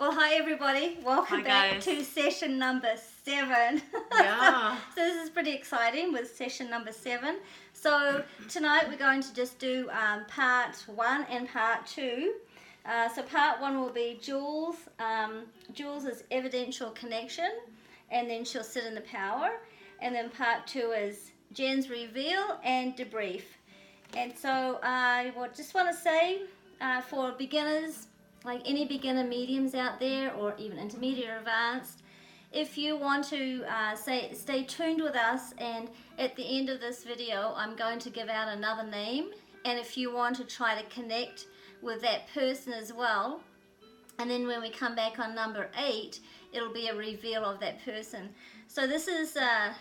Well, hi everybody. Welcome back guys. to session number 7. Yeah. So this is pretty exciting with session number 7. So tonight we're going to just do part 1 and part 2. So part 1 will be Jules. Jules' evidential connection, and then she'll sit in the power. And then part 2 is Jen's reveal and debrief. And so I just want to say for beginners, like any beginner mediums out there, or even intermediate or advanced, if you want to stay tuned with us, and at the end of this video I'm going to give out another name, and if you want to try to connect with that person as well, and then when we come back on number 8, it'll be a reveal of that person. So this is an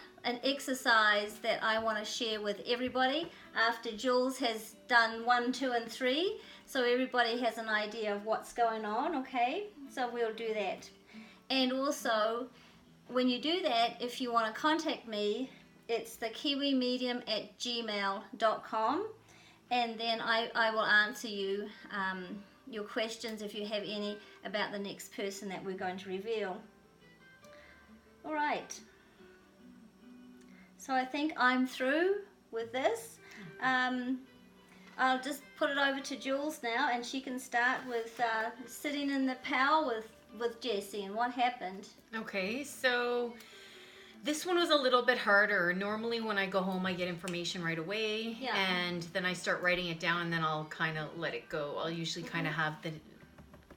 exercise that I want to share with everybody after Jules has done 1, 2, and 3, so everybody has an idea of what's going on, okay? So we'll do that. And also, when you do that, if you want to contact me, it's thekiwimedium@gmail.com, and then I will answer you your questions if you have any about the next person that we're going to reveal. All right. So I think I'm through with this. I'll just put it over to Jules now, and she can start with sitting in the power with Jessie and what happened. Okay, so this one was a little bit harder. Normally when I go home I get information right away, and then I start writing it down, and then I'll kind of let it go. I'll usually kind of have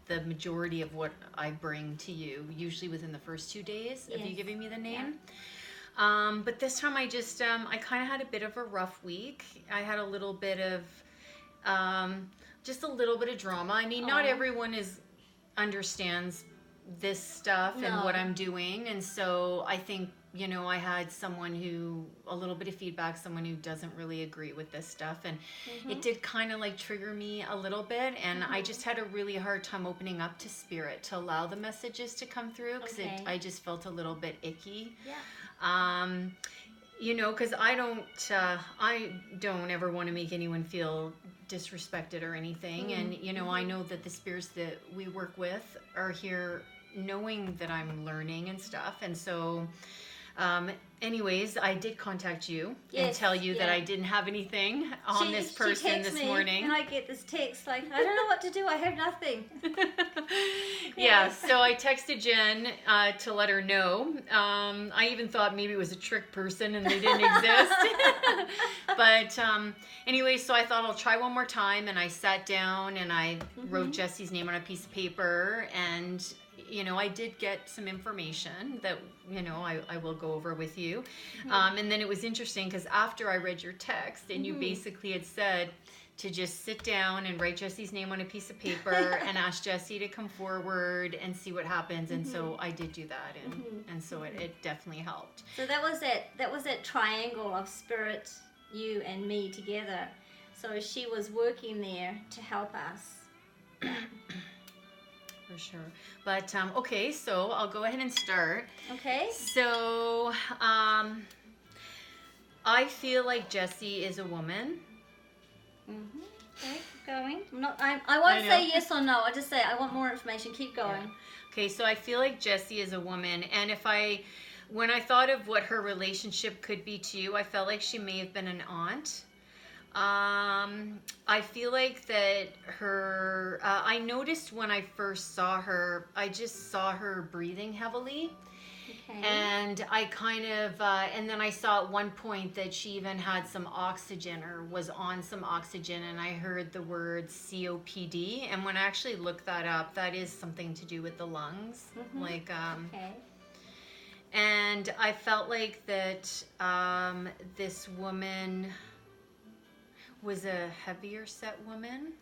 the majority of what I bring to you, usually within the first 2 days of you giving me the name. But this time I just, I kind of had a bit of a rough week. I had a little bit of, just a little bit of drama. I mean, not everyone understands this stuff and what I'm doing. And so I think, you know, I had someone a little bit of feedback, someone who doesn't really agree with this stuff. And it did kind of like trigger me a little bit. And I just had a really hard time opening up to spirit to allow the messages to come through, because I just felt a little bit icky. You know, because I don't ever want to make anyone feel disrespected or anything. And, you know, I know that the spirits that we work with are here knowing that I'm learning and stuff. And so, anyways, I did contact you and tell you that I didn't have anything on this person this morning. And I get this text like, I don't know what to do, I have nothing. So I texted Jen to let her know. I even thought maybe it was a trick person and they didn't exist. But anyway, so I thought I'll try one more time, and I sat down and I wrote Jesse's name on a piece of paper, and you know, I did get some information that, you know, I will go over with you. And then it was interesting because after I read your text, and you basically had said to just sit down and write Jesse's name on a piece of paper and ask Jesse to come forward and see what happens. And so I did do that, and so it definitely helped. So that was that triangle of spirit, you and me together. So she was working there to help us. For sure. But, okay, so I'll go ahead and start. Okay. So, I feel like Jessie is a woman. Okay, keep going. I won't say yes or no. I'll just say I want more information. Keep going. Yeah. Okay, so I feel like Jessie is a woman. And when I thought of what her relationship could be to you, I felt like she may have been an aunt. I feel like that I noticed when I first saw her, I just saw her breathing heavily. Okay. And I kind of, and then I saw at one point that she even had some oxygen, or was on some oxygen, and I heard the word COPD. And when I actually looked that up, that is something to do with the lungs. Like, and I felt like that this woman was a heavier set woman.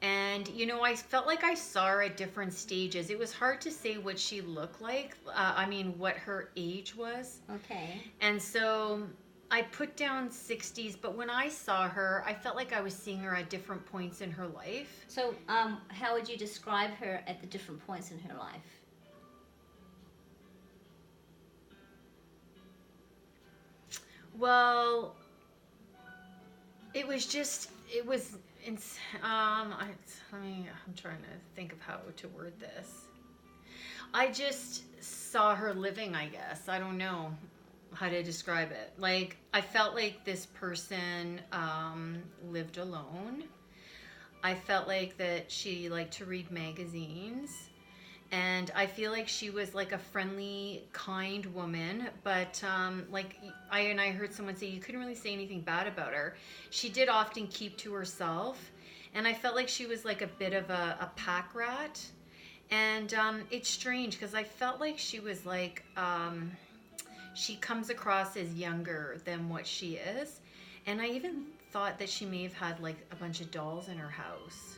And, you know, I felt like I saw her at different stages. It was hard to say what she looked like. I mean, what her age was. Okay. And so I put down 60s, but when I saw her, I felt like I was seeing her at different points in her life. So how would you describe her at the different points in her life? Well, it was I'm trying to think of how to word this. I just saw her living, I guess. I don't know how to describe it. Like, I felt like this person lived alone. I felt like that she liked to read magazines. And I feel like she was like a friendly, kind woman, but I heard someone say you couldn't really say anything bad about her. She did often keep to herself, and I felt like she was like a bit of a pack rat. And it's strange because I felt like she was like, she comes across as younger than what she is. And I even thought that she may have had like a bunch of dolls in her house.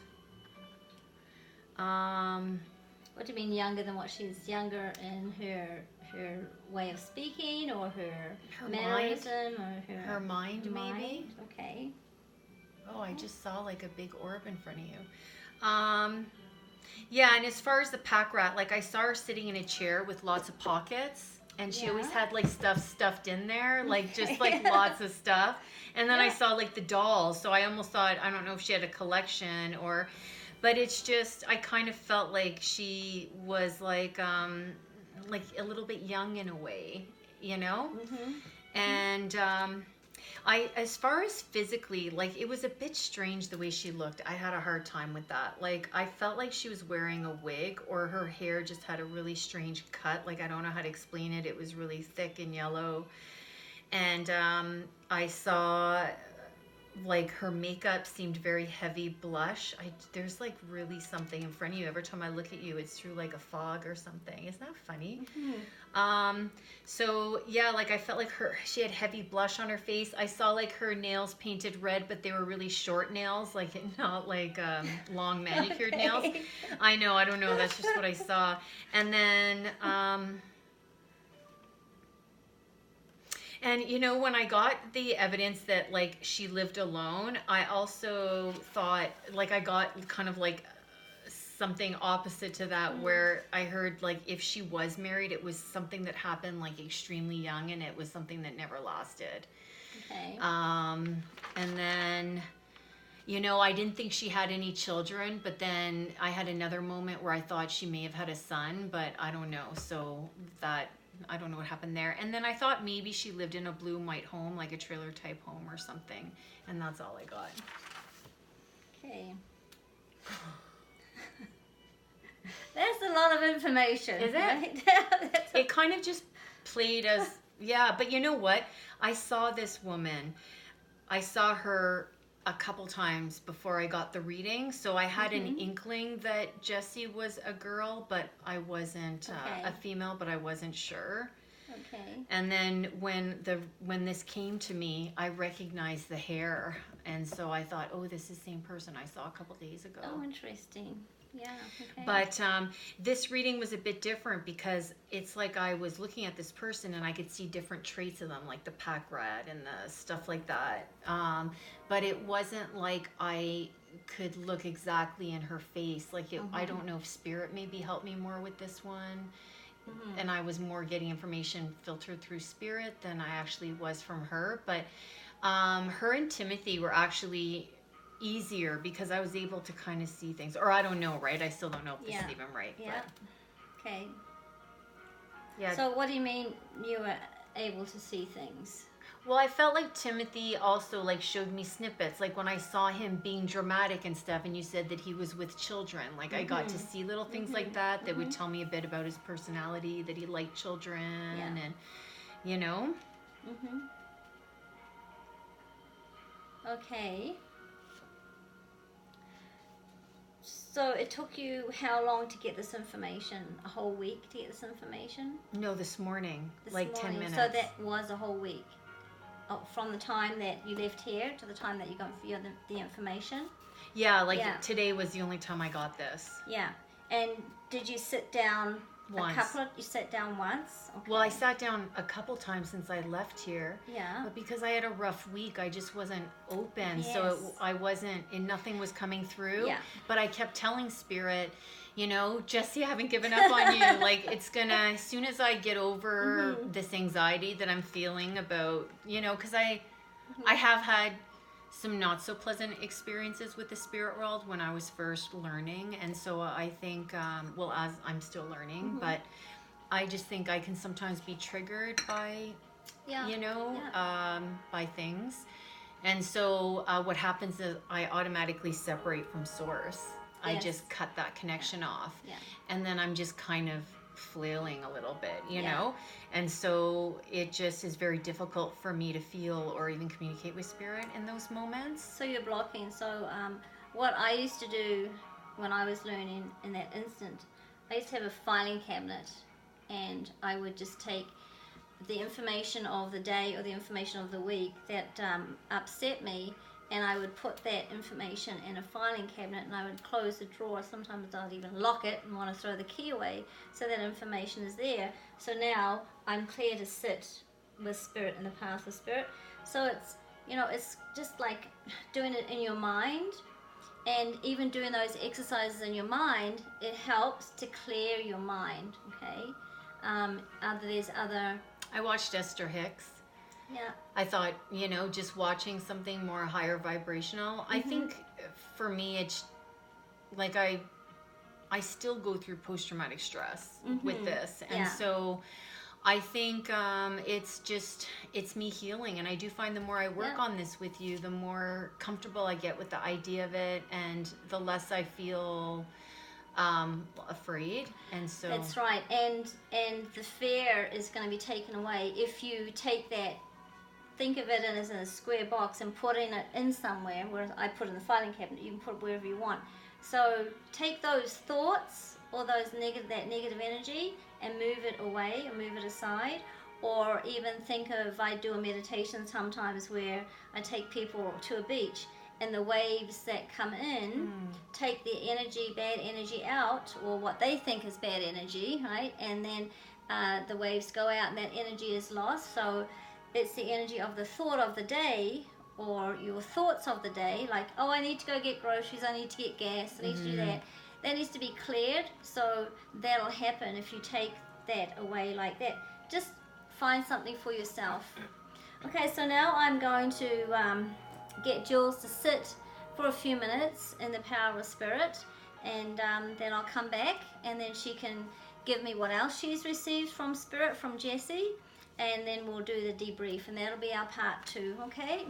What do you mean younger than what she's younger in her way of speaking or her mannerism or her mind maybe? Okay. Oh, I just saw like a big orb in front of you. Yeah, and as far as the pack rat, like I saw her sitting in a chair with lots of pockets, and she always had like stuff stuffed in there, like just like lots of stuff. And then I saw like the dolls, so I almost thought, I don't know if she had a collection or, but it's just, I kind of felt like she was like a little bit young in a way, you know? Mm-hmm. And as far as physically, like it was a bit strange the way she looked. I had a hard time with that. Like I felt like she was wearing a wig, or her hair just had a really strange cut. Like I don't know how to explain it. It was really thick and yellow. And I saw like her makeup seemed very heavy blush. There's like really something in front of you. Every time I look at you, it's through like a fog or something. Isn't that funny? Mm-hmm. So yeah, like I felt like she had heavy blush on her face. I saw like her nails painted red, but they were really short nails, like not like long manicured nails. I know, I don't know. That's just what I saw. And then and you know, when I got the evidence that like she lived alone, I also thought like I got kind of like something opposite to that, where I heard like if she was married, it was something that happened like extremely young, and it was something that never lasted. Okay. And then, you know, I didn't think she had any children, but then I had another moment where I thought she may have had a son, but I don't know. So that, I don't know what happened there. And then I thought maybe she lived in a blue and white home, like a trailer type home or something. And that's all I got. Okay. That's a lot of information. Is it? Right? It kind of just played as, yeah, but you know what? I saw this woman. I saw her a couple times before I got the reading, so I had an inkling that Jessie was a girl, but I wasn't a female, but I wasn't sure. Okay. And then when this came to me, I recognized the hair, and so I thought, oh, this is the same person I saw a couple days ago. Oh, interesting. Yeah. Okay. But this reading was a bit different because it's like I was looking at this person and I could see different traits of them, like the pack rat and the stuff like that. But it wasn't like I could look exactly in her face. Like I don't know if spirit maybe helped me more with this one. Mm-hmm. And I was more getting information filtered through spirit than I actually was from her. But her and Timothy were actually easier because I was able to kind of see things, or I don't know, right? I still don't know if this is even right. Yeah. But. Okay. Yeah. So what do you mean you were able to see things? Well, I felt like Timothy also like showed me snippets, like when I saw him being dramatic and stuff, and you said that he was with children. Like I got to see little things like that would tell me a bit about his personality, that he liked children, and you know. Okay. So it took you how long to get this information? A whole week to get this information? No, this morning. 10 minutes. So that was a whole week. From the time that you left here to the time that you got the information? Yeah, today was the only time I got this. Yeah. And did you sit down once? You sat down once? Okay. Well, I sat down a couple times since I left here. Yeah. But because I had a rough week, I just wasn't open. Yes. So I wasn't, and nothing was coming through. Yeah. But I kept telling Spirit, you know, Jessie, I haven't given up on you. Like, it's gonna, as soon as I get over this anxiety that I'm feeling about, you know, because I have had some not so pleasant experiences with the spirit world when I was first learning. And so I think, well, as I'm still learning, but I just think I can sometimes be triggered by, by things. And so what happens is I automatically separate from source. I just cut that connection off. Yeah. And then I'm just kind of flailing a little bit, you know? And so it just is very difficult for me to feel or even communicate with spirit in those moments. So you're blocking. So what I used to do when I was learning in that instant, I used to have a filing cabinet, and I would just take the information of the day or the information of the week that upset me, and I would put that information in a filing cabinet, and I would close the drawer. Sometimes I'd even lock it and want to throw the key away, so that information is there. So now I'm clear to sit with spirit in the path of spirit. So it's, it's just like doing it in your mind, and even doing those exercises in your mind, it helps to clear your mind, okay? There's other... I watched Esther Hicks. Yeah. I thought, just watching something more higher vibrational. I think for me, it's like I still go through post-traumatic stress with this. And so I think it's me healing. And I do find the more I work on this with you, the more comfortable I get with the idea of it, and the less I feel afraid. And so that's right. And the fear is going to be taken away if you take that, think of it as a square box and putting it in somewhere, whereas I put it in the filing cabinet. You can put it wherever you want. So take those thoughts or that negative energy and move it away or move it aside. Or even think of, I do a meditation sometimes where I take people to a beach, and the waves that come in take the energy, bad energy out, or what they think is bad energy, right? And then the waves go out and that energy is lost. So it's the energy of the thought of the day, or your thoughts of the day, like, oh, I need to go get groceries, I need to get gas, I need to do that. That needs to be cleared. So that'll happen if you take that away like that. Just find something for yourself. Okay, so now I'm going to get Jules to sit for a few minutes in the power of spirit, and then I'll come back, and then she can give me what else she's received from spirit, from Jessie, and then we'll do the debrief, and that'll be our part 2, okay?